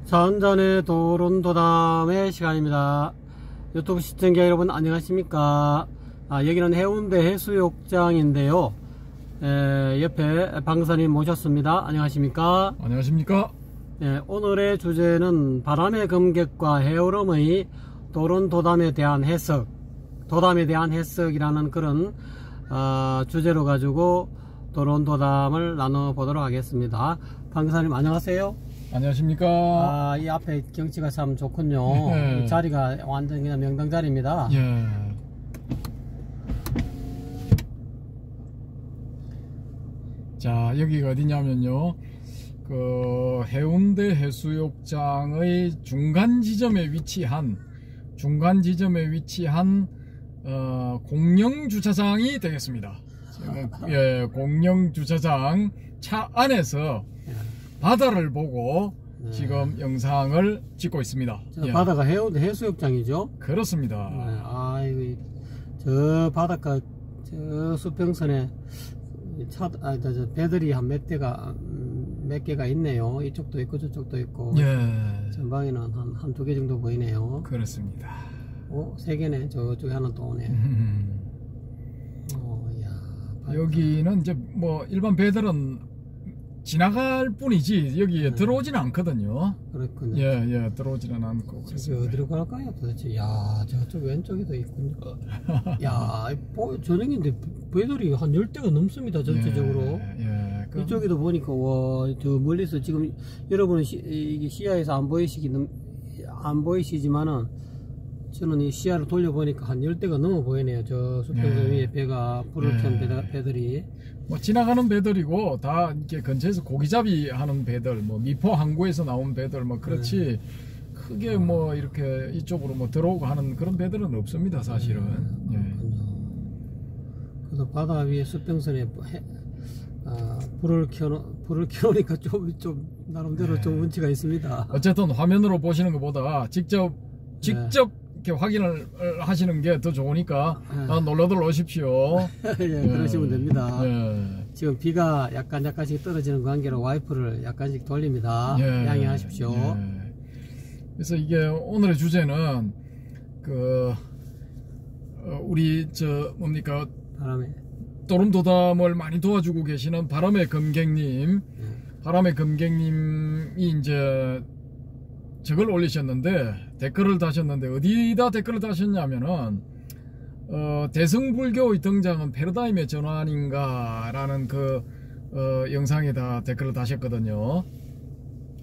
사은잔의 도론도담의 시간입니다. 유튜브 시청자 여러분 안녕하십니까. 여기는 해운대 해수욕장인데요. 옆에 방사님 모셨습니다. 안녕하십니까. 안녕하십니까. 오늘의 주제는 바람의 검객과 해오름의 도론도담에 대한 해석, 도담에 대한 해석이라는 그런 주제로 가지고 도론도담을 나눠보도록 하겠습니다. 방사님 안녕하세요. 안녕하십니까. 이 앞에 경치가 참 좋군요. 네. 이 자리가 완전 그냥 명당 자리입니다. 예. 자, 여기가 어디냐면요. 그 해운대 해수욕장의 중간 지점에 위치한 공영 주차장이 되겠습니다. 예, 공영 주차장 차 안에서 바다를 보고 지금 영상을 찍고 있습니다. 예. 바다가 해운대 해수욕장이죠? 그렇습니다. 저 바닷가 저 수평선에 배들이 한 몇 개가 있네요. 이쪽도 있고 저쪽도 있고. 예. 전방에는 한 두 개 정도 보이네요. 그렇습니다. 세 개네. 저쪽에 하나 또 오네. 여기는 이제 뭐 일반 배들은 지나갈 뿐이지 여기에 들어오지는 않거든요. 그렇군요. 예, 들어오지는 않고. 그래서 어디로 갈까요 도대체? 저쪽 왼쪽에도 있군요. 저녁인데 배들이 한 10대가 넘습니다 전체적으로. 예. 이쪽에도 보니까 저 멀리서 지금 여러분은 이게 시야에서 안 보이시지만은 저는 이 시야를 돌려보니까 한 10대가 넘어 보이네요. 저 수평선 위에 배가 불을 켠 배들이. 뭐 지나가는 배들이고 다 이렇게 근처에서 고기잡이 하는 배들, 뭐 미포 항구에서 나온 배들 뭐 그렇지 크게 뭐 이렇게 이쪽으로 뭐 들어오고 하는 그런 배들은 없습니다 사실은. 그래서 바다 위에 수평선에 불을 켜놓으니까 좀 나름대로 좀 운치가 있습니다. 어쨌든 화면으로 보시는 것보다 직접 이렇게 확인을 하시는 게 더 좋으니까 놀러들 오십시오. 그러시면 됩니다. 지금 비가 약간씩 떨어지는 관계로 와이프를 약간씩 돌립니다. 양해하십시오. 그래서 이게 오늘의 주제는 우리 뭡니까 도름도담을 많이 도와주고 계시는 바람의 검객님이 이제 저걸 올리셨는데 댓글을 다셨는데 어디다 댓글을 다셨냐면은 대승불교의 등장은 패러다임의 전환인가 라는 영상에다 댓글을 다셨거든요.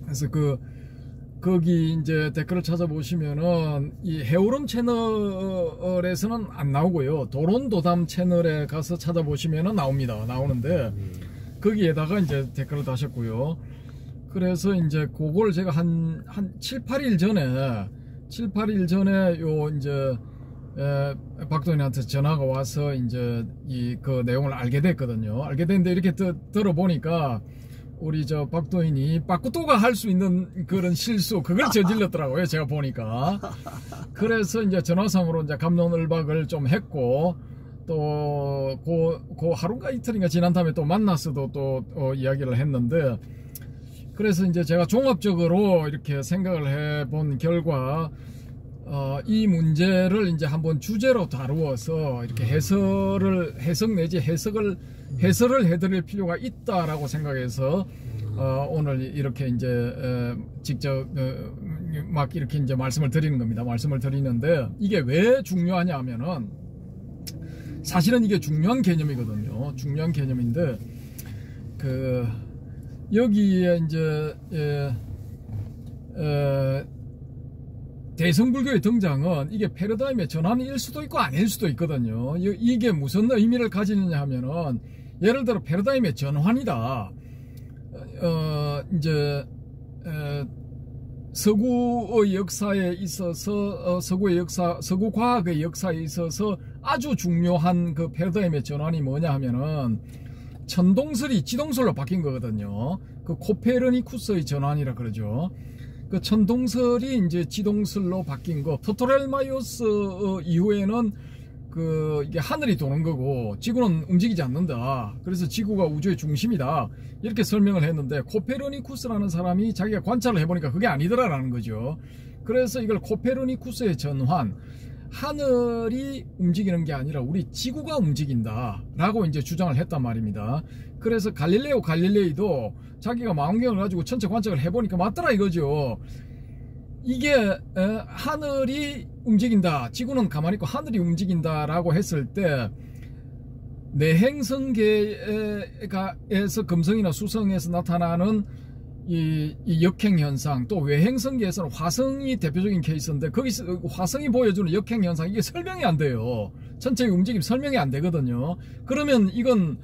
그래서 거기 이제 댓글을 찾아보시면은 이 해오름 채널에서는 안 나오고요. 도론도담 채널에 가서 찾아보시면은 나오는데 거기에다가 이제 댓글을 다셨고요. 그래서 이제 그걸 제가 한 7, 8일 전에 이제 박도인한테 전화가 와서 이제 그 내용을 알게 됐거든요. 알게 됐는데 이렇게 들어보니까 우리 박도인이 빠꾸토가 할 수 있는 그런 실수 그걸 저질렀더라고요. 제가 보니까. 그래서 이제 전화상으로 이제 갑론을박을 좀 했고 또 그 하루가 이틀인가 지난 다음에 또 만나서도 또 이야기를 했는데 그래서 이제 제가 종합적으로 이렇게 생각을 해본 결과 이 문제를 이제 한번 주제로 다루어서 이렇게 해석을 해드릴 필요가 있다라고 생각해서 오늘 이렇게 이제 직접 막 이렇게 이제 말씀을 드리는 겁니다. 말씀을 드리는데 이게 왜 중요하냐 하면은 사실은 이게 중요한 개념이거든요. 중요한 개념인데 여기에 이제 대승불교의 등장은 이게 패러다임의 전환일 수도 있고 아닐 수도 있거든요. 이게 무슨 의미를 가지느냐 하면은 예를 들어 패러다임의 전환이다. 이제 서구의 역사에 있어서 서구 과학의 역사에 있어서 아주 중요한 그 패러다임의 전환이 뭐냐 하면은 천동설이 지동설로 바뀐 거거든요. 그 코페르니쿠스의 전환이라 그러죠. 그 천동설이 이제 지동설로 바뀐 거. 프토렐마이오스 이후에는 이게 하늘이 도는 거고 지구는 움직이지 않는다. 그래서 지구가 우주의 중심이다. 이렇게 설명을 했는데 코페르니쿠스라는 사람이 자기가 관찰을 해보니까 그게 아니더라라는 거죠. 그래서 이걸 코페르니쿠스의 전환, 하늘이 움직이는 게 아니라 우리 지구가 움직인다 라고 이제 주장을 했단 말입니다. 그래서 갈릴레오 갈릴레이도 자기가 망원경을 가지고 천체 관측을 해보니까 맞더라 이거죠. 이게 하늘이 움직인다, 지구는 가만히 있고 하늘이 움직인다 라고 했을 때 내행성계에서 금성이나 수성에서 나타나는 이 역행현상, 또 외행성계에서는 화성이 대표적인 케이스인데 거기서 화성이 보여주는 역행현상, 이게 설명이 안 돼요. 전체의 움직임 설명이 안 되거든요. 그러면 이건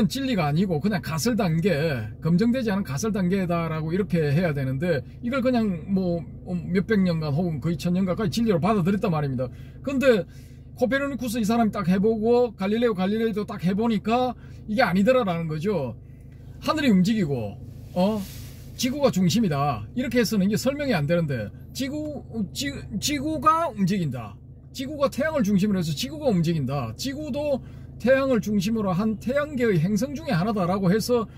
진리가 아니고 그냥 가설단계, 검증되지 않은 가설단계다라고 이렇게 해야 되는데 이걸 그냥 뭐 몇백 년간 혹은 거의 1000년간까지 진리로 받아들였단 말입니다. 근데 코페르니쿠스 이 사람이 딱 해보고 갈릴레오 갈릴레이도 딱 해보니까 이게 아니더라라는 거죠. 하늘이 움직이고 지구가 중심이다 이렇게 해서는 이게 설명이 안 되는데 지구가 움직인다, 지구가 태양을 중심으로 해서 지구가 움직인다, 지구도 태양을 중심으로 한 태양계의 행성 중에 하나다라고 해서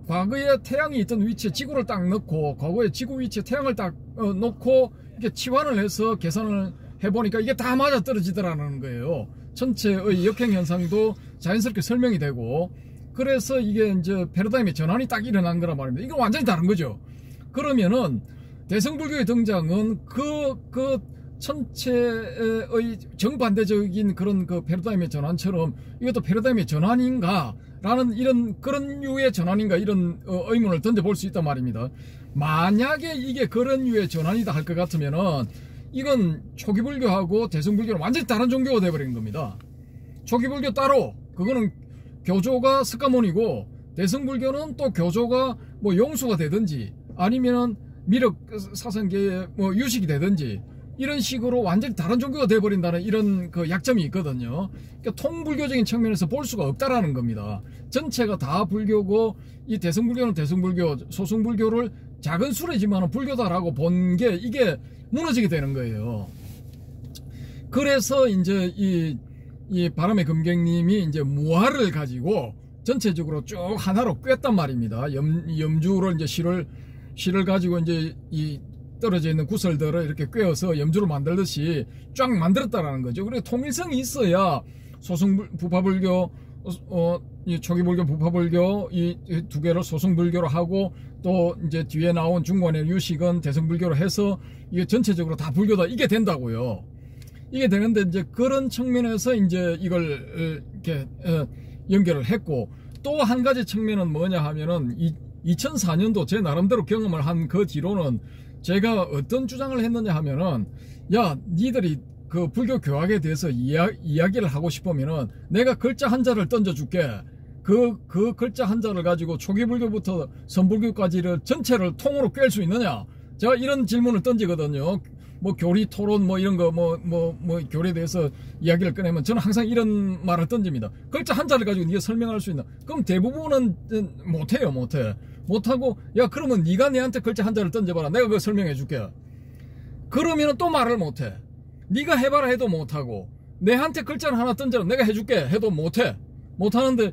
과거에 태양이 있던 위치에 지구를 딱 넣고 과거에 지구 위치에 태양을 딱 놓고 이렇게 치환을 해서 계산을 해보니까 이게 다 맞아떨어지더라는 거예요. 전체의 역행현상도 자연스럽게 설명이 되고, 그래서 이게 이제 패러다임의 전환이 딱 일어난 거란 말입니다. 이건 완전히 다른 거죠. 그러면은 대성불교의 등장은 그 천체의 정반대적인 그런 그 패러다임의 전환처럼 이것도 패러다임의 전환인가? 라는 그런 류의 전환인가? 이런 의문을 던져볼 수 있단 말입니다. 만약에 이게 그런 류의 전환이다 할 것 같으면은 이건 초기불교하고 대성불교는 완전히 다른 종교가 되어버린 겁니다. 초기불교 따로, 그거는 교조가 석가모니고, 대성불교는 또 교조가 뭐 용수가 되든지 아니면은 미륵 사상계의 뭐 유식이 되든지 이런 식으로 완전히 다른 종교가 되어버린다는 이런 그 약점이 있거든요. 그러니까 통불교적인 측면에서 볼 수가 없다라는 겁니다. 전체가 다 불교고 이 대성불교는 대성불교, 소승불교를 작은 수레지만 불교다라고 본 게 이게 무너지게 되는 거예요. 그래서 이제 이 바람의 금객님이 이제 무화를 가지고 전체적으로 쭉 하나로 꿰었단 말입니다. 염주를 이제 실을 가지고 이제 이 떨어져 있는 구설들을 이렇게 꿰어서 염주를 만들듯이 쫙 만들었다라는 거죠. 그리고 통일성이 있어야 부파불교, 이 초기불교, 부파불교 이 두 개를 소승불교로 하고 또 이제 뒤에 나온 중간의 유식은 대성불교로 해서 이게 전체적으로 다 불교다 이게 된다고요. 이게 되는데 이제 그런 측면에서 이제 이걸 이렇게 연결을 했고, 또 한 가지 측면은 뭐냐 하면은 2004년도 제 나름대로 경험을 한 그 뒤로는 제가 어떤 주장을 했느냐 하면은, 야, 니들이 그 불교 교학에 대해서 이야기를 하고 싶으면은 내가 글자 한자를 던져줄게. 그 글자 한자를 가지고 초기불교부터 선불교까지를 전체를 통으로 꿰을 수 있느냐? 제가 이런 질문을 던지거든요. 뭐 교리 토론 뭐 이런 거 뭐 교리에 대해서 이야기를 꺼내면 저는 항상 이런 말을 던집니다. 글자 한자를 가지고 네가 설명할 수 있나? 그럼 대부분은 못해요. 못하고, 야, 그러면 네가 내한테 글자 한자를 던져봐라. 내가 그거 설명해 줄게. 그러면은 또 말을 못해. 네가 해봐라 해도 못하고, 내한테 글자를 하나 던져라 내가 해줄게 해도 못하는데,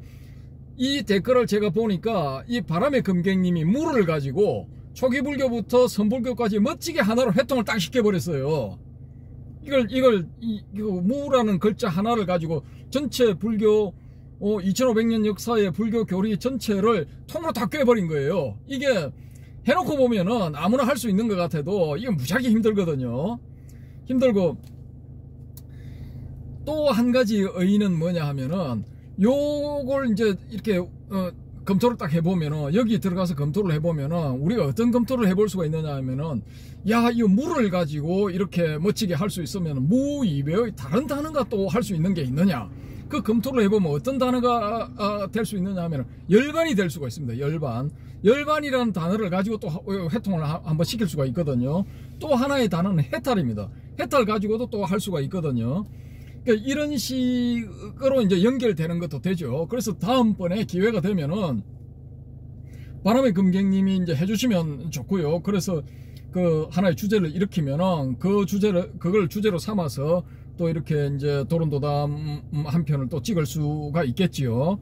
이 댓글을 제가 보니까 이 바람의 금객님이 무를 가지고 초기불교부터 선불교까지 멋지게 하나로 회통을 딱 시켜버렸어요. 이걸 무라는 글자 하나를 가지고 전체 불교 2500년 역사의 불교 교리 전체를 통으로 다 꿰버린 거예요. 이게 해놓고 보면은 아무나 할 수 있는 것 같아도 이게 무지하게 힘들거든요. 힘들고, 또 한 가지 의의는 뭐냐 하면은, 요걸 이제 이렇게 검토를 딱 해보면은, 여기 들어가서 검토를 해보면은 우리가 어떤 검토를 해볼 수가 있느냐 하면은, 야, 이 물을 가지고 이렇게 멋지게 할 수 있으면 무 이외의 다른 단어가 또 할 수 있는 게 있느냐, 그 검토를 해보면 어떤 단어가 될 수 있느냐 하면 열반이 될 수가 있습니다. 열반이라는 단어를 가지고 또 회통을 한번 시킬 수가 있거든요. 또 하나의 단어는 해탈입니다. 해탈 가지고도 또 할 수가 있거든요. 그러니까 이런 식으로 이제 연결되는 것도 되죠. 그래서 다음번에 기회가 되면은 바람의 금객님이 이제 해주시면 좋고요. 그래서 그 하나의 주제를 일으키면은 그걸 주제로 삼아서 또 이렇게 이제 도론도담 한 편을 또 찍을 수가 있겠지요.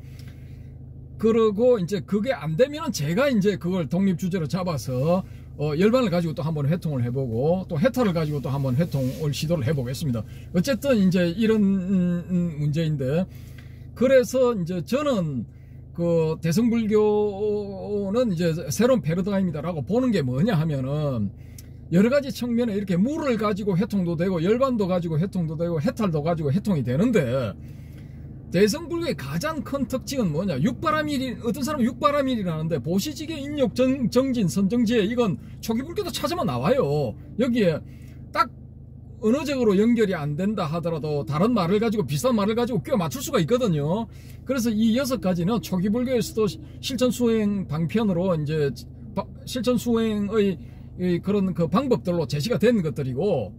그러고 이제 그게 안 되면은 제가 이제 그걸 독립 주제로 잡아서 열반을 가지고 또 한번 회통을 해보고 또 해탈을 가지고 또 한번 회통을 시도를 해보겠습니다. 어쨌든 이제 이런 문제인데, 그래서 이제 저는 그 대성불교는 이제 새로운 패러다임이다라고 보는 게 뭐냐 하면은, 여러 가지 측면에 이렇게 물을 가지고 회통도 되고 열반도 가지고 회통도 되고 해탈도 가지고 회통이 되는데, 대성불교의 가장 큰 특징은 뭐냐? 육바라밀이, 어떤 사람은 육바라밀이라는데 보시지계 인욕 정진 선정지에 이건 초기불교도 찾으면 나와요. 여기에 딱 언어적으로 연결이 안 된다 하더라도 다른 말을 가지고 비슷한 말을 가지고 껴 맞출 수가 있거든요. 그래서 이 6가지는 초기불교에서도 실천수행 방편으로 이제 실천수행의 그런 그 방법들로 제시가 된 것들이고,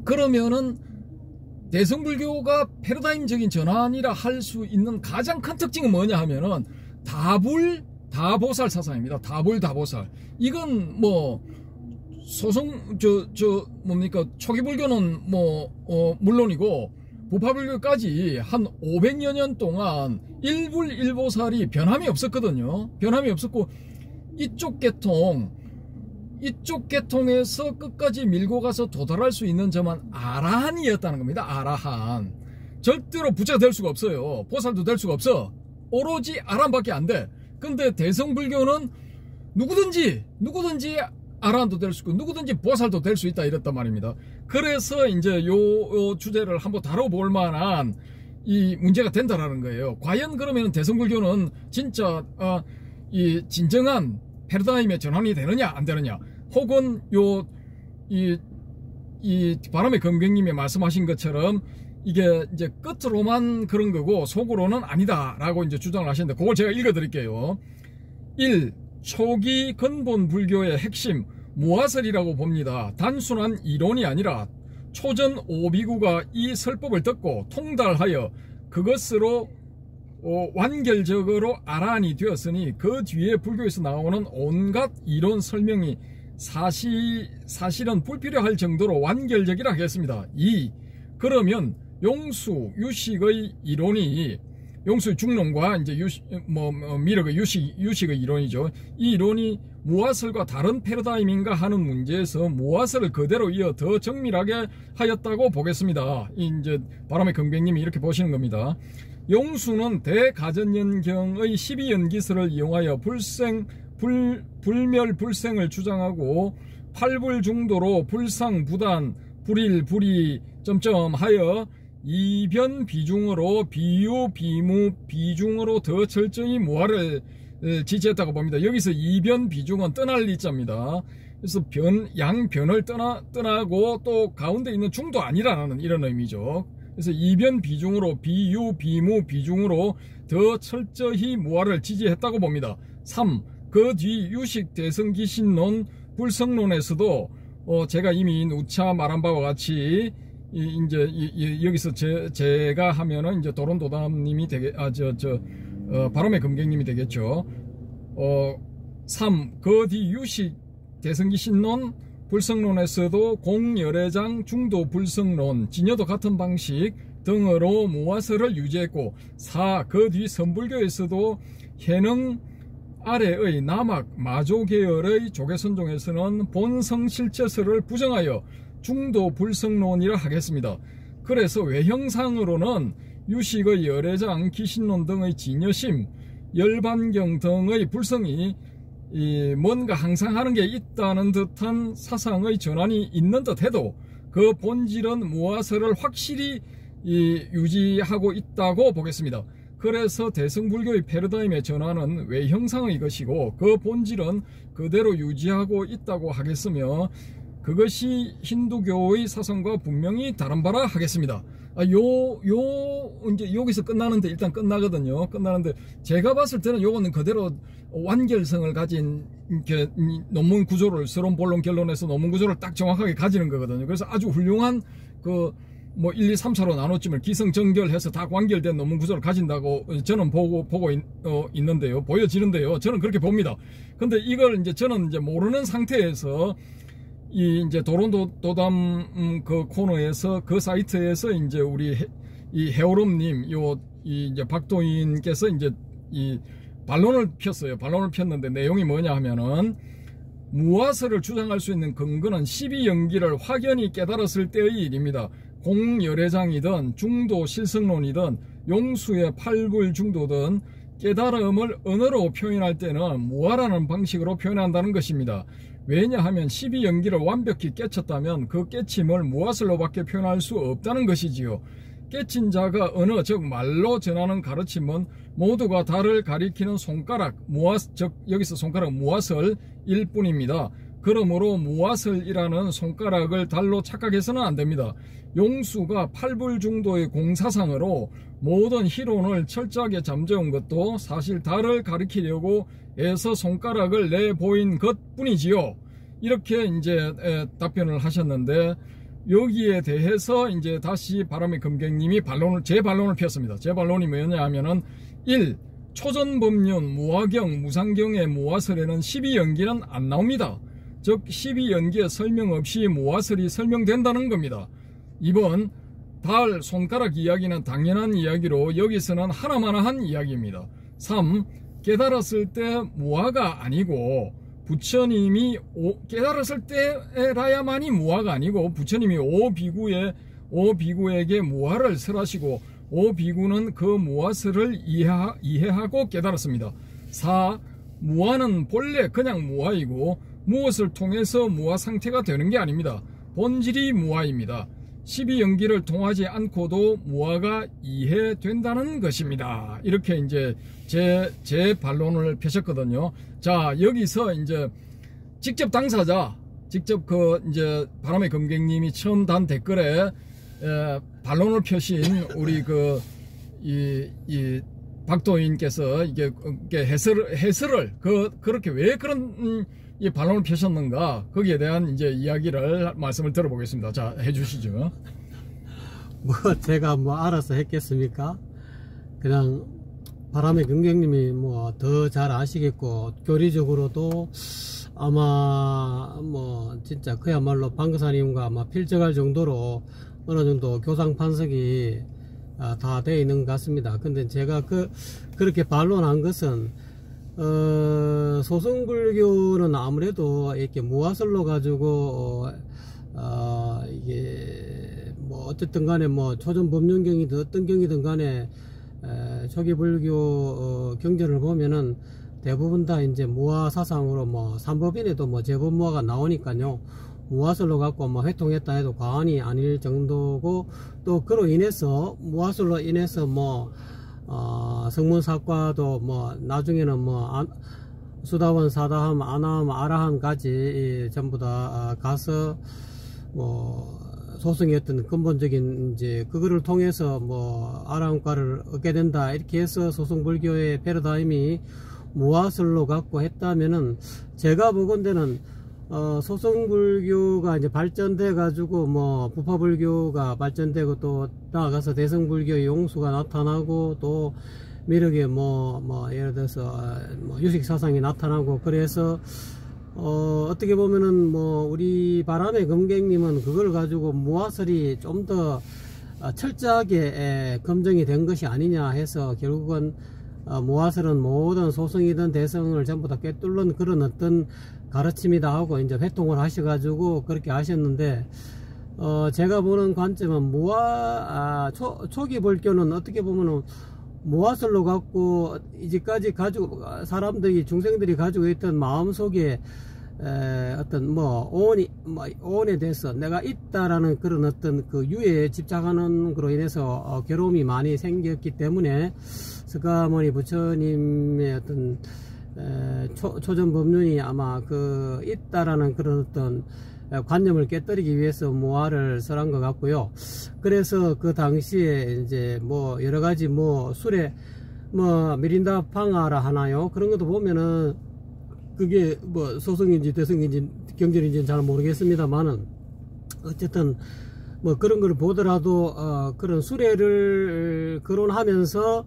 그러면은 대성불교가 패러다임적인 전환이라 할 수 있는 가장 큰 특징은 뭐냐 하면은 다보살 사상입니다. 다보살. 이건 뭐 뭡니까, 초기불교는 물론이고 부파불교까지 한 500여 년 동안 일불일보살이 변함이 없었거든요. 변함이 없었고, 이쪽 계통에서 끝까지 밀고 가서 도달할 수 있는 점은 아라한이었다는 겁니다. 아라한. 절대로 부처가 될 수가 없어요. 보살도 될 수가 없어. 오로지 아라한밖에 안 돼. 근데 대성불교는 누구든지 아라한도 될 수 있고 누구든지 보살도 될 수 있다, 이랬단 말입니다. 그래서 이제 요 주제를 한번 다뤄볼 만한 이 문제가 된다라는 거예요. 과연 그러면 대성불교는 진짜 이 진정한 패러다임의 전환이 되느냐 안 되느냐, 혹은 이 바람의 금경님이 말씀하신 것처럼 이게 이제 끝으로만 그런 거고 속으로는 아니다라고 이제 주장을 하시는데, 그걸 제가 읽어드릴게요. 1. 초기 근본 불교의 핵심 무화설이라고 봅니다. 단순한 이론이 아니라 초전 오비구가 이 설법을 듣고 통달하여 그것으로 완결적으로 아라한이 되었으니 그 뒤에 불교에서 나오는 온갖 이론 설명이 사실은 불필요할 정도로 완결적이라 하겠습니다. 2. 그러면 용수, 유식의 이론이, 용수의 중론과 이제 미륵의 유식의 이론이죠. 이 이론이 무화설과 다른 패러다임인가 하는 문제에서 무화설을 그대로 이어 더 정밀하게 하였다고 보겠습니다. 이제 바람의 긍백님이 이렇게 보시는 겁니다. 용수는 대가전연경의 12연기설을 이용하여 불멸불생을 주장하고 팔불중도로 불상부단 불일 하여 이변 비중으로 비유 비무 비중으로 더 철저히 무화를 지지했다고 봅니다. 여기서 이변 비중은 떠날 리자입니다. 그래서 양변을 떠나고 또 가운데 있는 중도 아니라는 이런 의미죠. 그래서 이변 비중으로 비유 비무 비중으로 더 철저히 무화를 지지했다고 봅니다. 3. 그 뒤 유식 대성기신론 불성론에서도 제가 이미 누차 말한 바와 같이 이제 여기서 제가 하면은 이제 도론도담님이 바람의 금경님이 되겠죠. 3. 그 뒤 유식 대성기신론 불성론에서도 공열애장 중도 불성론 진여도 같은 방식 등으로 무화설을 유지했고, 4. 그 뒤 선불교에서도 해능 아래의 남학 마조 계열의 조계선종에서는 본성실체설을 부정하여 중도 불성론이라 하겠습니다. 그래서 외형상으로는 유식의 열애장, 기신론 등의 진여심, 열반경 등의 불성이 뭔가 항상 하는 게 있다는 듯한 사상의 전환이 있는 듯 해도 그 본질은 무화설을 확실히 유지하고 있다고 보겠습니다. 그래서 대성불교의 패러다임의 전환은 외형상의 것이고 그 본질은 그대로 유지하고 있다고 하겠으며 그것이 힌두교의 사상과 분명히 다른 바라 하겠습니다. 이제 여기서 끝나는데 일단 끝나거든요. 끝나는데 제가 봤을 때는 요거는 그대로 완결성을 가진 이렇게 논문 구조를 서론 본론 결론에서 논문 구조를 딱 정확하게 가지는 거거든요. 그래서 아주 훌륭한 1, 2, 3차로 나눠짐을 기성정결해서 다 완결된 논문 구조를 가진다고 저는 보고 있는데요. 보여지는데요. 저는 그렇게 봅니다. 근데 이걸 이제 저는 이제 모르는 상태에서 이 이제 도론도담 그 코너에서 그 사이트에서 이제 우리 이 해오름님 이 이제 박도인께서 이제 이 반론을 폈어요. 반론을 폈는데 내용이 뭐냐 하면은 무화설을 주장할 수 있는 근거는 12연기를 확연히 깨달았을 때의 일입니다. 공열애장이든 중도 실성론이든 용수의 팔불중도든 깨달음을 언어로 표현할 때는 무화라는 방식으로 표현한다는 것입니다. 왜냐하면 12연기를 완벽히 깨쳤다면 그 깨침을 무화설로밖에 표현할 수 없다는 것이지요. 깨친 자가 언어 즉 말로 전하는 가르침은 모두가 달을 가리키는 손가락 즉 여기서 손가락 무화설일 뿐입니다. 그러므로 무화설이라는 손가락을 달로 착각해서는 안됩니다. 용수가 팔불중도의 공사상으로 모든 희론을 철저하게 잠재운 것도 사실 달을 가리키려고 애서 손가락을 내보인 것뿐이지요. 이렇게 이제 답변을 하셨는데, 여기에 대해서 이제 다시 바람의 금객님이 제 반론을 폈습니다. 제 반론이 뭐였냐 하면은 1. 초전법륜, 무화경, 무상경의 무화설에는 12연기는 안 나옵니다. 즉 12연기의 설명 없이 무화설이 설명된다는 겁니다. 2번, 달, 손가락 이야기는 당연한 이야기로 여기서는 하나마나한 이야기입니다. 3. 깨달았을 때 무화가 아니고 부처님이 깨달았을 때라야만이 무화가 아니고 부처님이 오비구에게 무화를 설하시고 오비구는 그 무화설을 이해하고 깨달았습니다. 4. 무화는 본래 그냥 무화이고 무엇을 통해서 무화 상태가 되는 게 아닙니다. 본질이 무화입니다. 12연기를 통하지 않고도 무화가 이해된다는 것입니다. 이렇게 이제 제 반론을 펴셨거든요. 자, 여기서 이제 직접 당사자, 직접 이제 바람의 금객님이 처음 단 댓글에 반론을 펴신 우리 이 박도인께서 이게 해설을 그렇게 왜 그런 이 반론을 펴셨는가, 거기에 대한 이제 이야기를 말씀을 들어보겠습니다. 자, 해주시죠. 뭐 제가 뭐 알아서 했겠습니까? 그냥 바람의 금객님이 뭐 더 잘 아시겠고, 교리적으로도 아마 뭐 진짜 그야말로 방사님과 아마 필적할 정도로 어느 정도 교상 판석이 다 되어 있는 것 같습니다. 근데 제가 그렇게 반론한 것은 소승불교는 아무래도 이렇게 무화설로 가지고 이게 뭐 어쨌든 간에 뭐 초전법륜경이든 어떤 경이든 간에 초기불교 경전을 보면은 대부분 다 이제 무화 사상으로 뭐 삼법인에도 뭐 제법무화가 나오니까요. 무화설로 갖고 뭐 회통했다 해도 과언이 아닐 정도고, 또 그로 인해서 무화설로 인해서 뭐 성문사과도 뭐 나중에는 뭐 수다원, 사다함, 아나함, 아라함까지 전부 다 가서 뭐 소승의 어떤 근본적인 이제 그거를 통해서 뭐 아라함과를 얻게 된다, 이렇게 해서 소승불교의 패러다임이 무화설로 갖고 했다면은, 제가 보건대는 소승불교가 이제 발전돼 가지고 뭐 부파불교가 발전되고 또 나아가서 대승불교의 용수가 나타나고 또 미륵에 뭐 예를 들어서 뭐 유식사상이 나타나고, 그래서 어떻게 보면은 뭐 우리 바람의 금객님은 그걸 가지고 무화설이 좀 더 철저하게 검증이 된 것이 아니냐 해서, 결국은 무화설은 모든 소승이든 대승을 전부 다 꿰뚫는 그런 어떤 가르침이다 하고 이제 회통을 하셔가지고 그렇게 하셨는데, 제가 보는 관점은 초기 불교는 어떻게 보면은 무화설로 갖고 이제까지 가지고 사람들이 중생들이 가지고 있던 마음속에 어떤 뭐 오온에 대해서 내가 있다라는 그런 어떤 그 유에 집착하는 그로 인해서 괴로움이 많이 생겼기 때문에 석가모니 부처님의 어떤 초전법륜이 아마 있다라는 그런 어떤 관념을 깨뜨리기 위해서 무화를 설한 것 같고요. 그래서 그 당시에 이제 뭐 여러가지 뭐 술에 뭐 미린다 방아라 하나요? 그런 것도 보면은 그게 뭐 소승인지 대승인지 경전인지는 잘 모르겠습니다만은, 어쨌든 뭐 그런 걸 보더라도 그런 수레를 거론하면서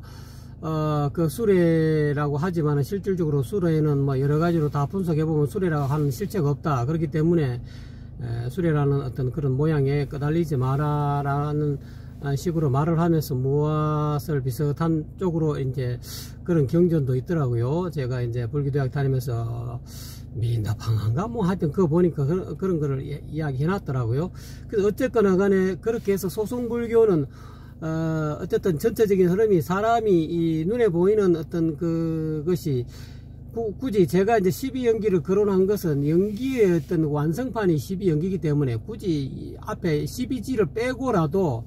그 수레라고 하지만 실질적으로 수레에는 뭐 여러 가지로 다 분석해 보면 수레라고 하는 실체가 없다. 그렇기 때문에 수레라는 어떤 그런 모양에 끄달리지 마라라는 식으로 말을 하면서 무엇을 비슷한 쪽으로 이제 그런 경전도 있더라고요. 제가 이제 불교대학 다니면서 민다방한가 뭐 하여튼 그거 보니까 그런 거를 이야기해 놨더라고요. 그래서 어쨌거나 간에 그렇게 해서 소승불교는 어쨌든 전체적인 흐름이 사람이 이 눈에 보이는 어떤 그것이 굳이 제가 이제 12연기를 거론한 것은 연기의 어떤 완성판이 12연기이기 때문에 굳이 앞에 12지를 빼고라도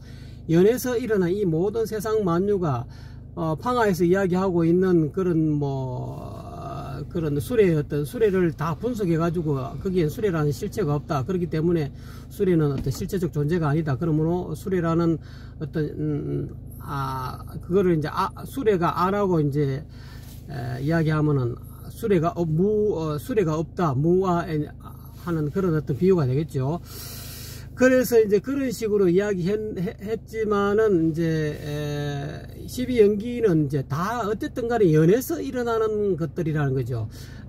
연에서 일어난 이 모든 세상 만유가 방하에서 이야기하고 있는 그런 그런 수레의 어떤 수레를 다 분석해 가지고 거기엔 수레라는 실체가 없다. 그렇기 때문에 수레는 어떤 실체적 존재가 아니다. 그러므로 수레라는 어떤 그거를 이제 수레가 아라고 이제 이야기하면은 수레가 없다. 무아 하는 그런 어떤 비유가 되겠죠. 그래서 이제 그런 식으로 이야기했지만은 이제 12연기는 이제 다 어쨌든 간에 연에서 일어나는 것들이라는 거죠.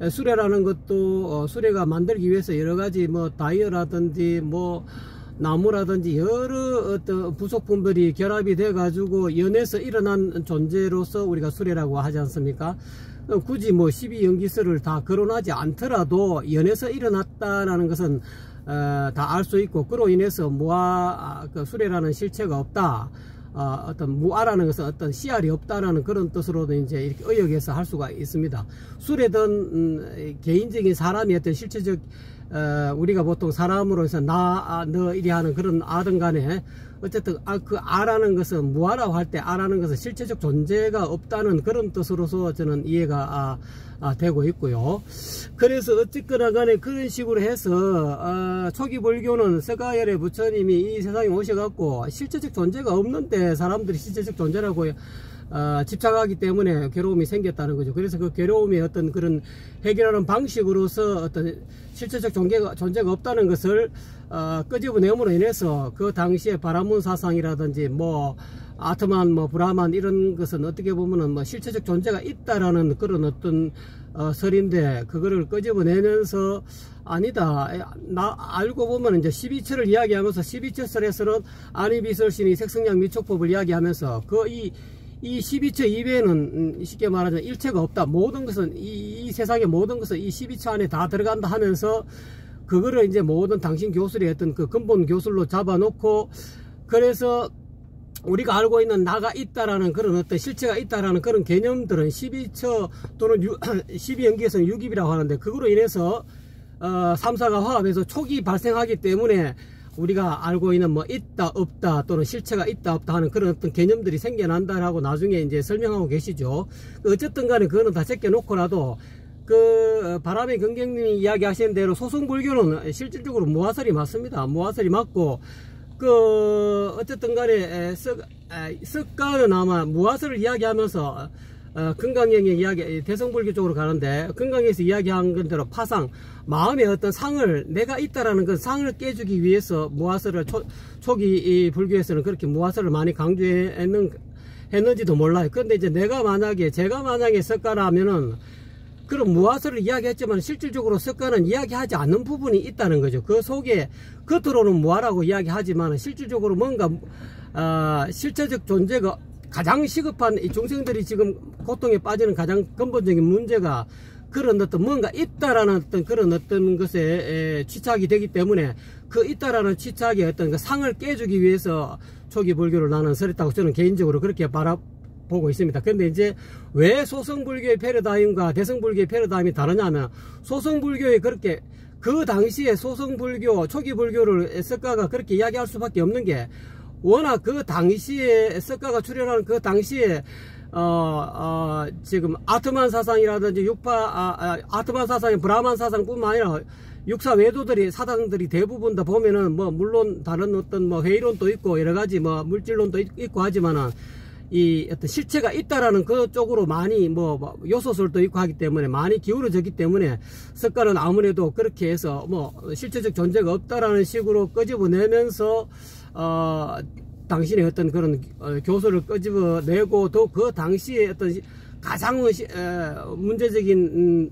수레라는 것도 수레가 만들기 위해서 여러 가지 뭐 다이어라든지 뭐 나무라든지 여러 어떤 부속품들이 결합이 돼 가지고 연에서 일어난 존재로서 우리가 수레라고 하지 않습니까? 굳이 뭐 12연기설을 다 거론하지 않더라도 연에서 일어났다라는 것은 다 알 수 있고, 그로 인해서 그 수레라는 실체가 없다. 어떤 무아라는 것은 어떤 씨알이 없다라는 그런 뜻으로도 이제 이렇게 의역해서 할 수가 있습니다. 수레든 개인적인 사람이 어떤 실체적 우리가 보통 사람으로서 너 이리 하는 그런 아든 간에 어쨌든 그 아라는 것은 무아라고 할 때 아라는 것은 실체적 존재가 없다는 그런 뜻으로서 저는 이해가 되고 있고요. 그래서 어쨌거나 간에 그런 식으로 해서 초기 불교는 서가열의 부처님이 이 세상에 오셔갖고 실체적 존재가 없는데 사람들이 실체적 존재라고 집착하기 때문에 괴로움이 생겼다는 거죠. 그래서 그 괴로움의 어떤 그런 해결하는 방식으로서 어떤 실체적 존재가 없다는 것을 끄집어내므로 인해서 그 당시에 바라문 사상이라든지 뭐 아트만 뭐 브라만 이런 것은 어떻게 보면은 뭐 실체적 존재가 있다라는 그런 어떤 설인데, 그거를 끄집어내면서 아니다, 알고 보면 이제 12처를 이야기하면서 12처설에서는 아니비설신이 색성량 미촉법을 이야기하면서 이 12처 이외에는 쉽게 말하자면 일체가 없다. 모든 것은 이 세상의 모든 것은 이 12처 안에 다 들어간다 하면서 그거를 이제 모든 당신 교술의 어떤 그 근본 교술로 잡아놓고, 그래서 우리가 알고 있는 나가 있다라는 그런 어떤 실체가 있다라는 그런 개념들은 12처 또는 12연기에서는 유깁이라고 하는데, 그거로 인해서 3사가 화합해서 촉이 발생하기 때문에 우리가 알고 있는 뭐 있다 없다 또는 실체가 있다 없다 하는 그런 어떤 개념들이 생겨난다라고 나중에 이제 설명하고 계시죠. 어쨌든 간에 그거는 다 제껴놓고라도 그 바람의 경경님이 이야기하시는 대로 소승불교는 실질적으로 무화설이 맞습니다. 무화설이 맞고, 그 어쨌든 간에 석가는 아마 무화설을 이야기하면서 금강경의 이야기 대성불교 쪽으로 가는데, 금강에서 이야기한 건대로 파상, 마음의 어떤 상을, 내가 있다라는 그 상을 깨주기 위해서 무화설을 초기 불교에서는 그렇게 무화설을 많이 강조했는지도 몰라요. 그런데 이제 제가 만약에 석가라면은 그런 무화설을 이야기했지만 실질적으로 석가는 이야기하지 않는 부분이 있다는 거죠. 그 속에 겉으로는 무화라고 이야기하지만 실질적으로 뭔가 실체적 존재가 가장 시급한 이 중생들이 지금 고통에 빠지는 가장 근본적인 문제가 그런 어떤 뭔가 있다라는 어떤 그런 어떤 것에 취착이 되기 때문에 그 있다라는 취착의 어떤 그 상을 깨주기 위해서 초기 불교를 나는 설했다고 저는 개인적으로 그렇게 바라보고 있습니다. 근데 이제 왜 소승불교의 패러다임과 대승불교의 패러다임이 다르냐면, 소승불교의 그렇게 그 당시에 소승불교 초기 불교를 석가가 그렇게 이야기할 수밖에 없는 게, 워낙 그 당시에 석가가 출현하는 그 당시에 지금 아트만 사상이라든지 아트만 사상이 브라만 사상뿐만 아니라 육사 외도들이 사상들이 대부분 다 보면은 뭐 물론 다른 어떤 뭐 회의론도 있고 여러 가지 뭐 물질론도 있고 하지만은 이 어떤 실체가 있다라는 그쪽으로 많이 뭐 요소설도 있고 하기 때문에 많이 기울어졌기 때문에 석가는 아무래도 그렇게 해서 뭐 실체적 존재가 없다라는 식으로 끄집어내면서 당신의 어떤 그런 교수를 끄집어내고, 또 그 당시에 어떤 가장 문제적인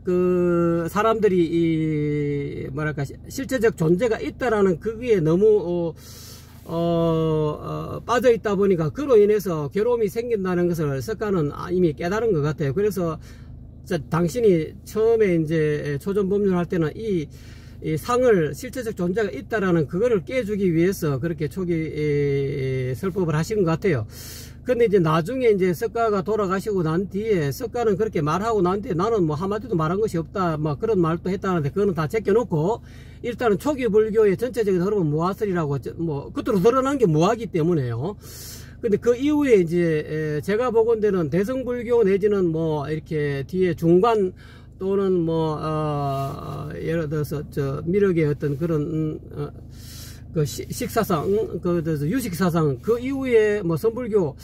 그 사람들이 이 뭐랄까 실제적 존재가 있다라는 그게 너무 빠져 있다 보니까 그로 인해서 괴로움이 생긴다는 것을 석가는 이미 깨달은 것 같아요. 그래서 당신이 처음에 이제 초전법률 할 때는 이 상을 실체적 존재가 있다라는 그거를 깨주기 위해서 그렇게 초기 설법을 하신 것 같아요. 근데 이제 나중에 이제 석가가 돌아가시고 난 뒤에 석가는 그렇게 말하고 난 뒤에 나는 뭐 한마디도 말한 것이 없다 뭐 그런 말도 했다는데 그거는 다 제껴놓고 일단은 초기 불교의 전체적인 흐름은 무아설이라고 뭐 끝으로 드러난 게 무아기 때문에요. 근데 그 이후에 이제 제가 보건대는 대성불교 내지는 뭐 이렇게 뒤에 중관 또는 뭐 예를 들어서 저 미륵의 어떤 그런 그 식사상 그 유식사상 그 이후에 뭐 선불교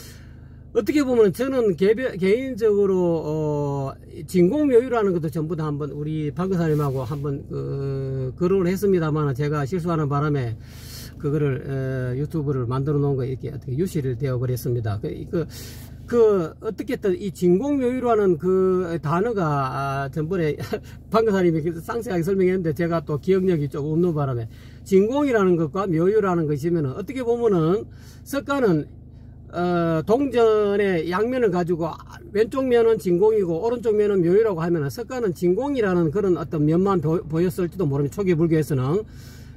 어떻게 보면 저는 개인적으로 진공묘유라는 것도 전부 다 한번 우리 박근사님하고 한번 거론을 했습니다만 제가 실수하는 바람에 그거를 유튜브를 만들어 놓은 거 이렇게 어떻게 유실을 되어 버렸습니다. 어떻게든 이 진공묘유라는 그 단어가 전번에 박근사님이 상세하게 설명했는데 제가 또 기억력이 조금 없는 바람에 진공이라는 것과 묘유라는 것이면은 어떻게 보면은 석가는 동전의 양면을 가지고 왼쪽 면은 진공이고 오른쪽 면은 묘유라고 하면은 석가는 진공이라는 그런 어떤 면만 보였을지도 모릅니다. 초기 불교에서는.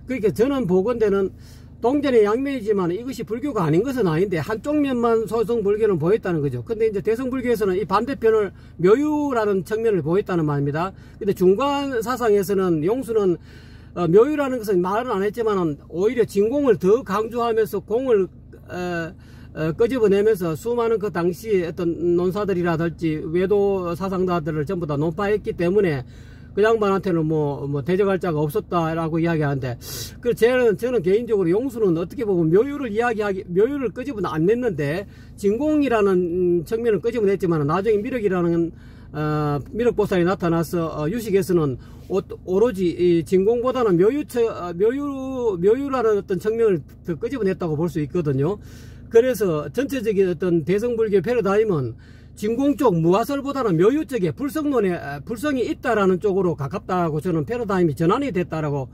그러니까 저는 보건대는 동전의 양면이지만 이것이 불교가 아닌 것은 아닌데 한쪽 면만 소성 불교는 보였다는 거죠. 근데 이제 대성불교에서는 이 반대편을 묘유라는 측면을 보였다는 말입니다. 근데 중관 사상에서는 용수는 묘유라는 것은 말은 안 했지만 오히려 진공을 더 강조하면서 공을 끄집어내면서 수많은 그 당시 어떤 논사들이라든지 외도 사상가들을 전부 다 논파했기 때문에 그 양반한테는 뭐 대적할 자가 없었다라고 이야기하는데 저는 개인적으로 용수는 어떻게 보면 묘유를 끄집어 안 냈는데 진공이라는 측면을 끄집어냈지만 나중에 미륵이라는 미륵보살이 나타나서 유식에서는 오로지 이 진공보다는 묘유라는 어떤 측면을 더 끄집어냈다고 볼 수 있거든요. 그래서 전체적인 어떤 대성불교 패러다임은 진공 쪽 무아설보다는 묘유 쪽에 불성이 있다라는 쪽으로 가깝다고 저는 패러다임이 전환이 됐다라고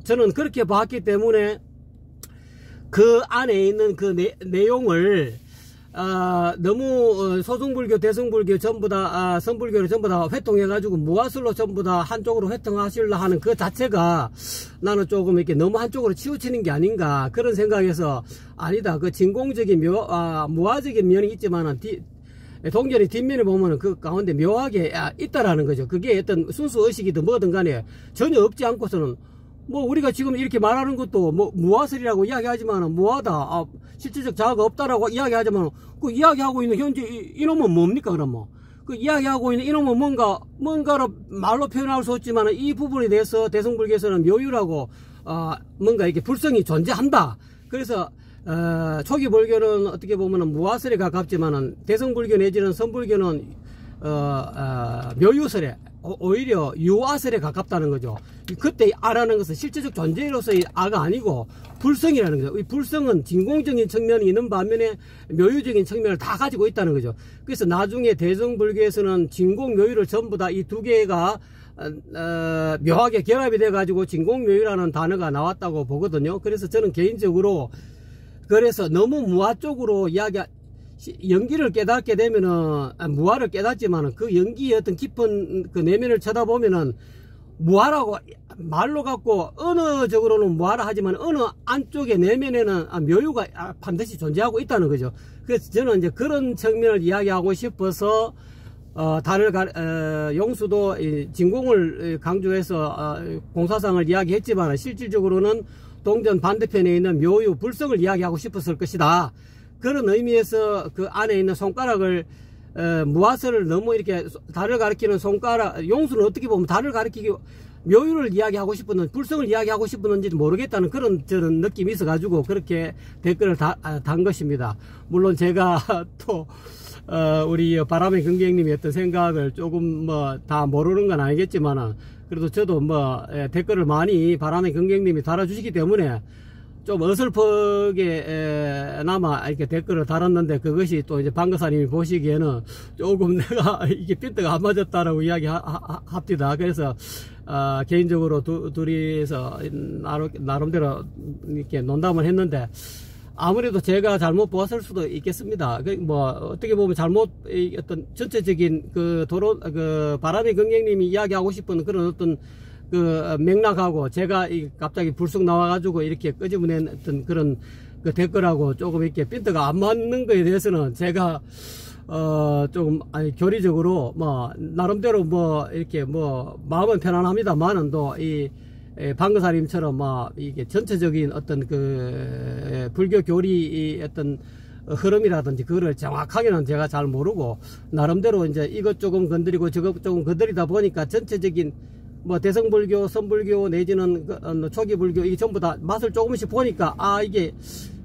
저는 그렇게 봤기 때문에 그 안에 있는 그 내용을 너무 소승불교, 대승불교 전부 다 선불교를 전부 다 회통해가지고 무아설로 전부 다 한쪽으로 회통하시려 하는 그 자체가 나는 조금 이렇게 너무 한쪽으로 치우치는 게 아닌가 그런 생각에서 아니다. 그 진공적인 무아적인 면이 있지만은 동전의 뒷면에 보면은 그 가운데 묘하게 있다라는 거죠. 그게 어떤 순수 의식이든 뭐든 간에 전혀 없지 않고서는 뭐 우리가 지금 이렇게 말하는 것도 뭐 무아설이라고 이야기하지만 무아다 실질적 자아가 없다라고 이야기하지만 그 이야기하고 있는 현재 이놈은 뭡니까 그럼 그 이야기하고 있는 이놈은 뭔가로 말로 표현할 수 없지만 이 부분에 대해서 대성불교에서는 묘유라고 뭔가 이렇게 불성이 존재한다. 그래서 초기 불교는 어떻게 보면은 무아설에 가깝지만은 대성불교 내지는 선불교는 묘유설에 오히려 유아설에 가깝다는 거죠. 그때 아라는 것은 실제적 존재로서의 아가 아니고 불성이라는 거죠. 이 불성은 진공적인 측면이 있는 반면에 묘유적인 측면을 다 가지고 있다는 거죠. 그래서 나중에 대성불교에서는 진공 묘유를 전부 다 이 두 개가 묘하게 결합이 돼 가지고 진공묘유라는 단어가 나왔다고 보거든요. 그래서 저는 개인적으로 그래서 너무 무아 쪽으로 연기를 깨닫게 되면은 무아를 깨닫지만은 그 연기의 어떤 깊은 그 내면을 쳐다보면은 무아라고 말로 갖고 언어적으로는 무아라 하지만 어느 안쪽의 내면에는 묘유가 반드시 존재하고 있다는 거죠. 그래서 저는 이제 그런 측면을 이야기하고 싶어서 용수도 진공을 강조해서 공사상을 이야기했지만 실질적으로는 동전 반대편에 있는 묘유 불성을 이야기하고 싶었을 것이다. 그런 의미에서 그 안에 있는 손가락을 무아설을 너무 이렇게 달을 가리키는 손가락 용수는 어떻게 보면 달을 가리키기 묘유를 이야기하고 싶었는지 불성을 이야기하고 싶었는지 모르겠다는 그런 저는 느낌이 있어 가지고 그렇게 댓글을 단 것입니다. 물론 제가 또 우리 바람의 긍객님이 어떤 생각을 조금 다 모르는 건 아니겠지만은 그래도 저도 댓글을 많이 바람의 긍객님이 달아주시기 때문에 좀 어설프게 나마 이렇게 댓글을 달았는데, 그것이 또 이제 방거사님이 보시기에는 조금 내가 이게 핀트가 안 맞았다라고 이야기합니다. 그래서 개인적으로 둘이서 나름대로 이렇게 논담을 했는데, 아무래도 제가 잘못 보았을 수도 있겠습니다. 뭐 어떻게 보면 어떤 전체적인 바람의 긍정님이 이야기하고 싶은 그런 어떤 맥락하고, 제가 갑자기 불쑥 나와가지고 이렇게 끄집어낸 어떤 그런 댓글하고 조금 이렇게 핀트가 안 맞는 거에 대해서는 제가 조금 교리적으로 뭐 나름대로 뭐 이렇게 뭐 마음은 편안합니다만은 또 방거사님처럼 이게 전체적인 어떤 불교 교리 어떤 흐름이라든지 그거를 정확하게는 제가 잘 모르고, 나름대로 이제 이것 조금 건드리고 저것 조금 건드리다 보니까 전체적인 뭐 대성불교, 선불교 내지는 초기불교 이게 전부 다 맛을 조금씩 보니까 이게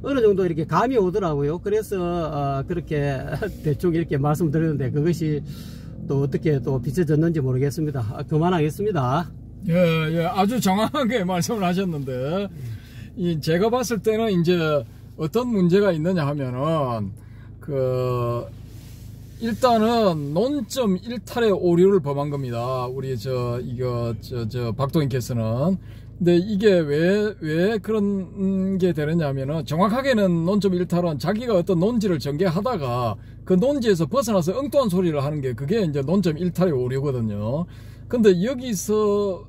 어느 정도 이렇게 감이 오더라고요. 그래서 그렇게 대충 이렇게 말씀드렸는데, 그것이 또 어떻게 또 비춰졌는지 모르겠습니다. 그만하겠습니다. 예, 아주 정확하게 말씀을 하셨는데, 제가 봤을 때는 이제 어떤 문제가 있느냐 하면은, 일단은 논점 일탈의 오류를 범한 겁니다. 우리 박도인께서는. 근데 이게 왜 그런 게 되느냐면은, 정확하게는 논점 일탈은 자기가 어떤 논지를 전개하다가 그 논지에서 벗어나서 엉뚱한 소리를 하는 게, 그게 이제 논점 일탈의 오류거든요. 근데 여기서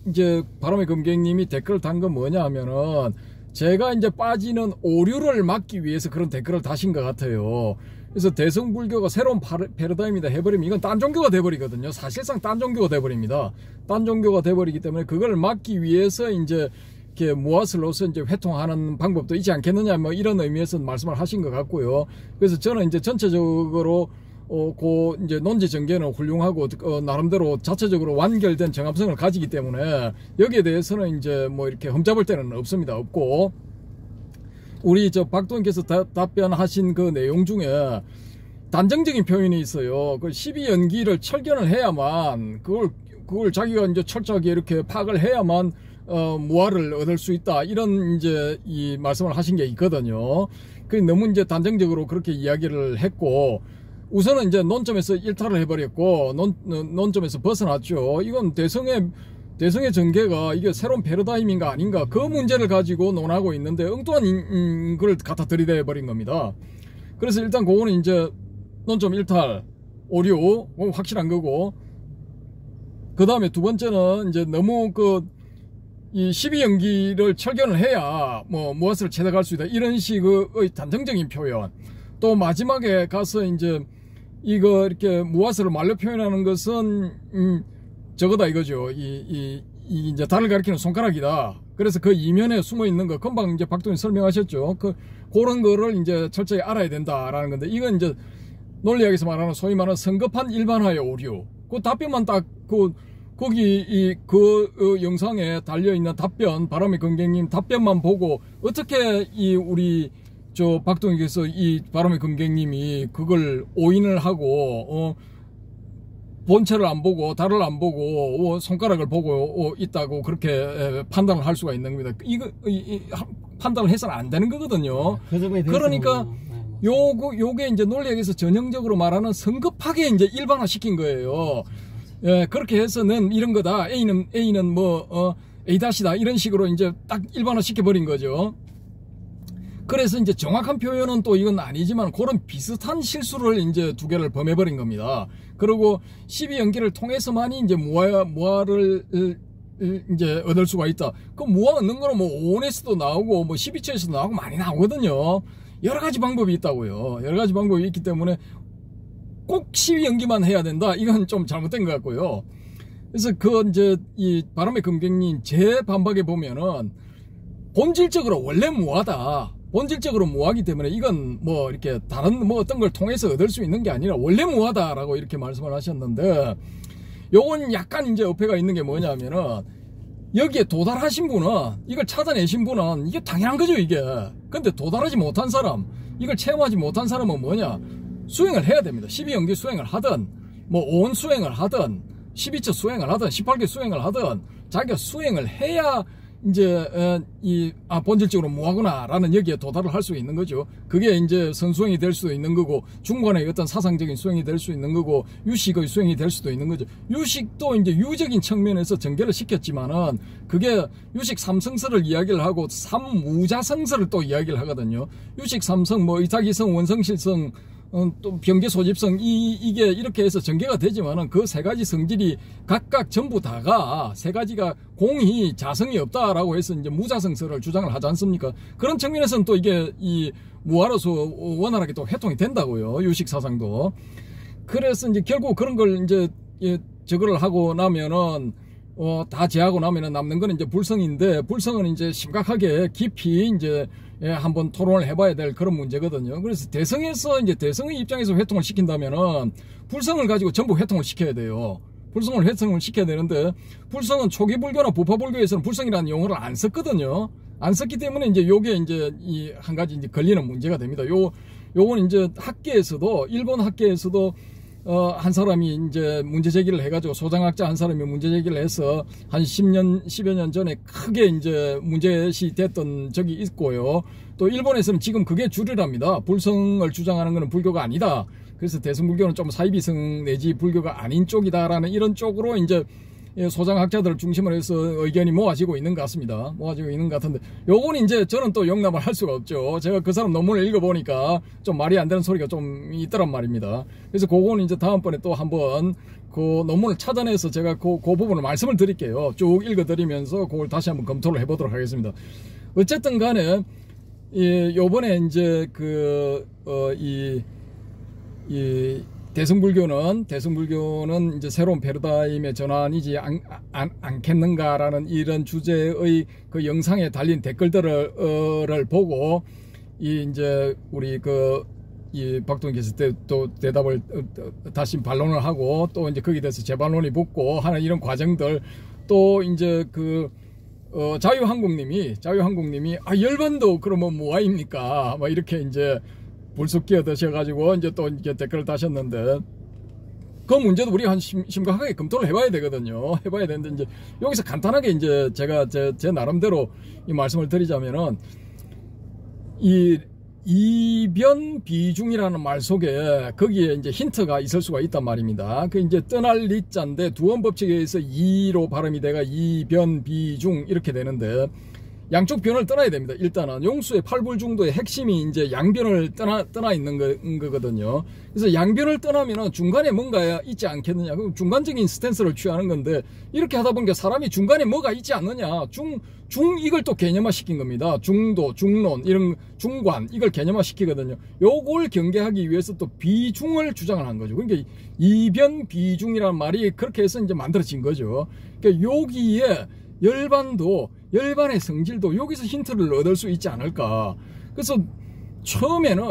이제 바람의 금객님이 댓글을 단 건 뭐냐 하면은, 제가 이제 빠지는 오류를 막기 위해서 그런 댓글을 다신 것 같아요. 그래서 대성불교가 새로운 패러다임이다 해버리면 이건 딴 종교가 돼버리거든요. 사실상 딴 종교가 돼버립니다. 딴 종교가 돼버리기 때문에 그걸 막기 위해서 이제 이렇게 무아슬로서 이제 회통하는 방법도 있지 않겠느냐, 뭐 이런 의미에서 말씀을 하신 것 같고요. 그래서 저는 이제 전체적으로 이제 논지 전개는 훌륭하고 나름대로 자체적으로 완결된 정합성을 가지기 때문에 여기에 대해서는 이제 뭐 이렇게 흠잡을 데는 없습니다. 없고, 우리 박도인께서 답변하신 그 내용 중에 단정적인 표현이 있어요. 그 12연기를 철견을 해야만, 그걸 자기가 이제 철저하게 이렇게 파악을 해야만 무아를 얻을 수 있다, 이런 이제 이 말씀을 하신 게 있거든요. 그 너무 이제 단정적으로 그렇게 이야기를 했고, 우선은 이제 논점에서 일탈을 해버렸고, 논점에서 벗어났죠. 이건 대성의 전개가 이게 새로운 패러다임인가 아닌가, 그 문제를 가지고 논하고 있는데 엉뚱한 걸 갖다 들이대버린 겁니다. 그래서 일단 그거는 이제 논점 일탈 오류 확실한 거고, 그 다음에 두 번째는 이제 너무 이 12연기를 철견을 해야 뭐 무엇을 체득할 수 있다, 이런 식의 단정적인 표현. 또 마지막에 가서 이제 이거 이렇게 무엇을 말로 표현하는 것은 저거다 이거죠. 이제 달을 가리키는 손가락이다. 그래서 그 이면에 숨어 있는 거, 금방 이제 박도인 설명하셨죠. 그런 거를 이제 철저히 알아야 된다라는 건데, 이건 이제 논리학에서 말하는 소위 말하는 성급한 일반화의 오류. 그 답변만 딱 거기 영상에 달려 있는 답변, 바람의 금객님 답변만 보고 어떻게 우리 박동희께서 이 바람의 금객님이 그걸 오인을 하고 본체를 안 보고 달을 안 보고 손가락을 보고 있다고 그렇게 판단을 할 수가 있는 겁니다. 이거 판단을 해서는 안 되는 거거든요. 그러니까 요게 이제 논리학에서 전형적으로 말하는 성급하게 이제 일반화 시킨 거예요. 예, 그렇게 해서는 이런 거다. A는 뭐 A-다 이런 식으로 이제 딱 일반화 시켜버린 거죠. 그래서 이제 정확한 표현은 또 이건 아니지만 그런 비슷한 실수를 이제 두 개를 범해버린 겁니다. 그리고 12연기를 통해서만이 이제 무아를 이제 얻을 수가 있다. 그 무아 얻는 거는 뭐 오온에서도 나오고 뭐 12처에서도 나오고 많이 나오거든요. 여러 가지 방법이 있다고요. 여러 가지 방법이 있기 때문에 꼭 12연기만 해야 된다, 이건 좀 잘못된 것 같고요. 그래서 이제 이 바람의 금객님 제 반박에 보면은 본질적으로 원래 무아다. 본질적으로 무아하기 때문에 이건 뭐 이렇게 다른 뭐 어떤 걸 통해서 얻을 수 있는 게 아니라 원래 무아다라고 이렇게 말씀을 하셨는데, 요건 약간 이제 어폐가 있는 게 뭐냐면은, 여기에 도달하신 분은, 이걸 찾아내신 분은 이게 당연한 거죠, 이게. 근데 도달하지 못한 사람, 이걸 체험하지 못한 사람은 뭐냐? 수행을 해야 됩니다. 12연기 수행을 하든, 뭐 5원 수행을 하든, 12처 수행을 하든, 18개 수행을 하든, 자기가 수행을 해야 이제 본질적으로 뭐하구나라는 여기에 도달을 할 수 있는 거죠. 그게 이제 선수행이 될 수도 있는 거고, 중간의 어떤 사상적인 수행이 될 수 있는 거고, 유식의 수행이 될 수도 있는 거죠. 유식도 이제 유적인 측면에서 전개를 시켰지만은 그게 유식 삼성설을 이야기를 하고 삼무자성설을 또 이야기를 하거든요. 유식 삼성, 뭐 의탁이성, 원성실성, 또 병계 소집성, 이게 이렇게 해서 전개가 되지만은 그 세 가지 성질이 각각 전부 다가 세 가지가 공히 자성이 없다라고 해서 이제 무자성설을 주장을 하지 않습니까? 그런 측면에서는 또 이게 이 무아로서 원활하게 또 회통이 된다고요. 유식 사상도. 그래서 이제 결국 그런 걸 이제 저거를 하고 나면은 다 제하고 나면은 남는 거는 이제 불성인데, 불성은 이제 심각하게 깊이 이제 한번 토론을 해봐야 될 그런 문제거든요. 그래서 대성에서 이제 대성의 입장에서 회통을 시킨다면은 불성을 가지고 전부 회통을 시켜야 돼요. 불성을 회통을 시켜야 되는데, 불성은 초기 불교나 부파 불교에서는 불성이라는 용어를 안 썼거든요. 안 썼기 때문에 이제 요게 이제 이 한 가지 이제 걸리는 문제가 됩니다. 요건 이제 학계에서도, 일본 학계에서도 한 사람이 이제 문제 제기를 해가지고, 소장학자 한 사람이 문제 제기를 해서 한 10여 년 전에 크게 이제 문제시 됐던 적이 있고요. 또 일본에서는 지금 그게 주류랍니다. 불성을 주장하는 것은 불교가 아니다. 그래서 대승불교는 좀 사이비성 내지 불교가 아닌 쪽이다라는 이런 쪽으로 이제 소장학자들을 중심으로 해서 의견이 모아지고 있는 것 같습니다. 모아지고 있는 것 같은데, 요건 이제 저는 또 용납을 할 수가 없죠. 제가 그 사람 논문을 읽어보니까 좀 말이 안 되는 소리가 좀 있더란 말입니다. 그래서 그거는 이제 다음번에 또 한번 그 논문을 찾아내서 제가 그 부분을 말씀을 드릴게요. 쭉 읽어드리면서 그걸 다시 한번 검토를 해보도록 하겠습니다. 어쨌든 간에, 요번에 이제 대승불교는 이제 새로운 패러다임의 전환이지 않겠는가라는 이런 주제의 그 영상에 달린 댓글들을 보고, 이제 우리 이 박동희께서 또 대답을 다시 반론을 하고, 또 이제 거기에 대해서 재반론이 붙고 하는 이런 과정들, 또 이제 자유한국님이 열반도 그러면 뭐하입니까? 막 이렇게 이제 불쑥 끼어드셔가지고 이제 또 이렇게 댓글을 다셨는데, 그 문제도 우리가 심각하게 검토를 해봐야 되거든요. 해봐야 되는데, 이제 여기서 간단하게 이제 제가 제 나름대로 이 말씀을 드리자면은, 이 이변 비중이라는 말 속에 거기에 이제 힌트가 있을 수가 있단 말입니다. 그 이제 떠날 리자인데 두원 법칙에 의해서 이로 발음이 돼가 이변 비중 이렇게 되는데, 양쪽 변을 떠나야 됩니다. 일단은 용수의 팔불중도의 핵심이 이제 양변을 떠나 있는 거거든요. 그래서 양변을 떠나면은 중간에 뭔가 있지 않겠느냐. 그럼 중간적인 스탠스를 취하는 건데, 이렇게 하다 보니까 사람이 중간에 뭐가 있지 않느냐. 이걸 또 개념화 시킨 겁니다. 중도, 중론, 이런 중관, 이걸 개념화 시키거든요. 요걸 경계하기 위해서 또 비중을 주장을 한 거죠. 그러니까 이변 비중이라는 말이 그렇게 해서 이제 만들어진 거죠. 그러니까 여기에 열반의 성질도 여기서 힌트를 얻을 수 있지 않을까. 그래서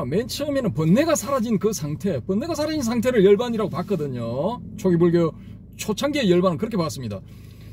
맨 처음에는 번뇌가 사라진 그 상태, 번뇌가 사라진 상태를 열반이라고 봤거든요. 초기불교 초창기의 열반은 그렇게 봤습니다.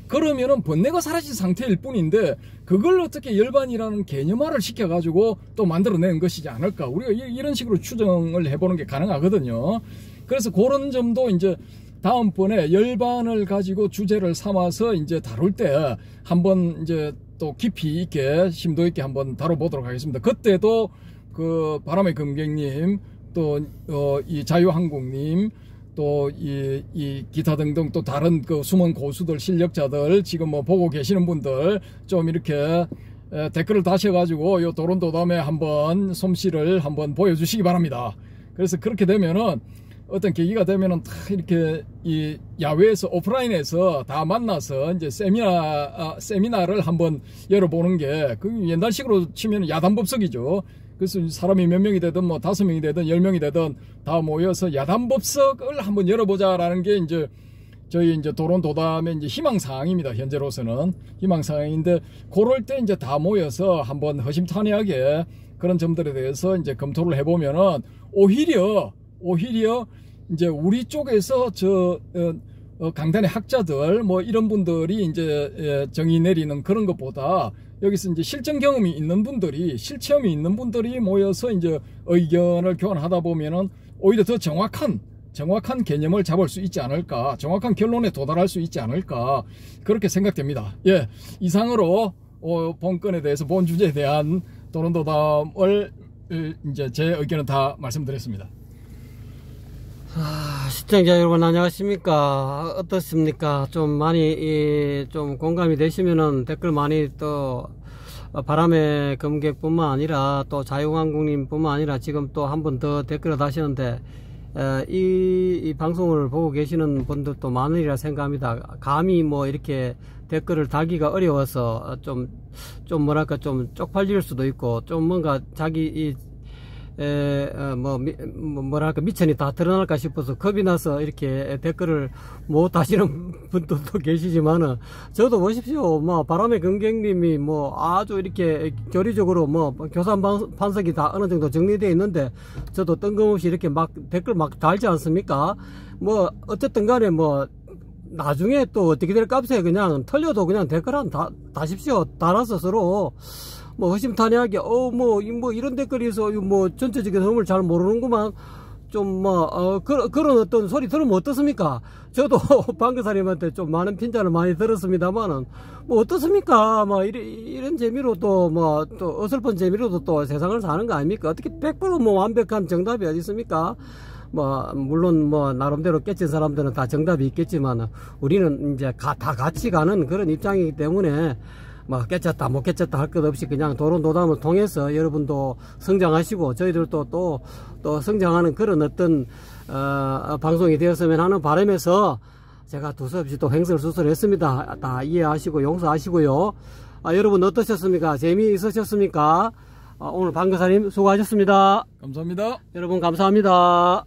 그러면은 번뇌가 사라진 상태일 뿐인데, 그걸 어떻게 열반이라는 개념화를 시켜가지고 또 만들어낸 것이지 않을까. 우리가 이런 식으로 추정을 해보는 게 가능하거든요. 그래서 그런 점도 이제 다음번에 열반을 가지고 주제를 삼아서 이제 다룰 때 한번 이제 또 깊이 있게 심도 있게 한번 다뤄보도록 하겠습니다. 그때도 그 바람의 금객님, 또 이 자유한국님, 또 이 기타 등등 또 다른 그 숨은 고수들, 실력자들, 지금 뭐 보고 계시는 분들 좀 이렇게 댓글을 다셔가지고 요 도론도담에 한번 솜씨를 한번 보여주시기 바랍니다. 그래서 그렇게 되면은 어떤 계기가 되면은 다 이렇게 이 야외에서, 오프라인에서 다 만나서 이제 세미나를 한번 열어보는 게, 그 옛날식으로 치면 야단법석이죠. 그래서 사람이 몇 명이 되든 뭐 5명이 되든 10명이 되든 다 모여서 야단법석을 한번 열어보자라는 게 이제 저희 이제 도론도담의 이제 희망사항입니다. 현재로서는 희망사항인데, 그럴 때 이제 다 모여서 한번 허심탄회하게 그런 점들에 대해서 이제 검토를 해보면은 오히려 이제 우리 쪽에서 강단의 학자들 뭐 이런 분들이 이제 정의 내리는 그런 것보다, 여기서 이제 실전 경험이 있는 분들이, 실체험이 있는 분들이 모여서 이제 의견을 교환하다 보면은 오히려 더 정확한 개념을 잡을 수 있지 않을까, 정확한 결론에 도달할 수 있지 않을까, 그렇게 생각됩니다. 예, 이상으로 본 건에 대해서 본 주제에 대한 도론도담을 이제 제 의견은 다 말씀드렸습니다. 시청자 여러분 안녕하십니까? 어떻습니까? 좀 많이 좀 공감이 되시면은 댓글 많이 또 바람의 검객뿐만 아니라 또 자유왕국님뿐만 아니라 지금 또 한 번 더 댓글을 다시는데 이 방송을 보고 계시는 분들도 많으리라 생각합니다. 감히 뭐 이렇게 댓글을 달기가 어려워서 좀 뭐랄까 좀 쪽팔릴 수도 있고 좀 뭔가 자기 뭐랄까 미천이 다 드러날까 싶어서 겁이 나서 이렇게 댓글을 못 다시는 분들도 계시지만은 저도 보십시오. 뭐 바람의 금객님이 뭐 아주 이렇게 교리적으로 뭐 교산 판석이 다 어느 정도 정리되어 있는데 저도 뜬금없이 이렇게 막 댓글 막 달지 않습니까? 뭐 어쨌든 간에 뭐 나중에 또 어떻게 될 값에 그냥 틀려도 그냥 댓글 한 다십시오. 달아서 서로 뭐 허심탄회하게 뭐 이런 댓글이 있어 뭐 전체적인 흐름을 잘 모르는구만 좀 그런 어떤 소리 들으면 어떻습니까? 저도 방교사님한테 좀 많은 핀잔을 많이 들었습니다만은 뭐 어떻습니까? 뭐 이런 재미로 또 어설픈 재미로도 또 세상을 사는 거 아닙니까? 어떻게 100% 뭐 완벽한 정답이 어디 있습니까? 물론 나름대로 깨친 사람들은 다 정답이 있겠지만 우리는 이제 다 같이 가는 그런 입장이기 때문에 깨쳤다 못 깨쳤다 할 것 없이 그냥 도론도담을 통해서 여러분도 성장하시고 저희들도 또 성장하는 그런 어떤 방송이 되었으면 하는 바람에서 제가 두서없이 또 횡설수설 했습니다. 다 이해하시고 용서하시고요. 여러분 어떠셨습니까? 재미있으셨습니까? 오늘 방교사님 수고하셨습니다. 감사합니다. 여러분 감사합니다.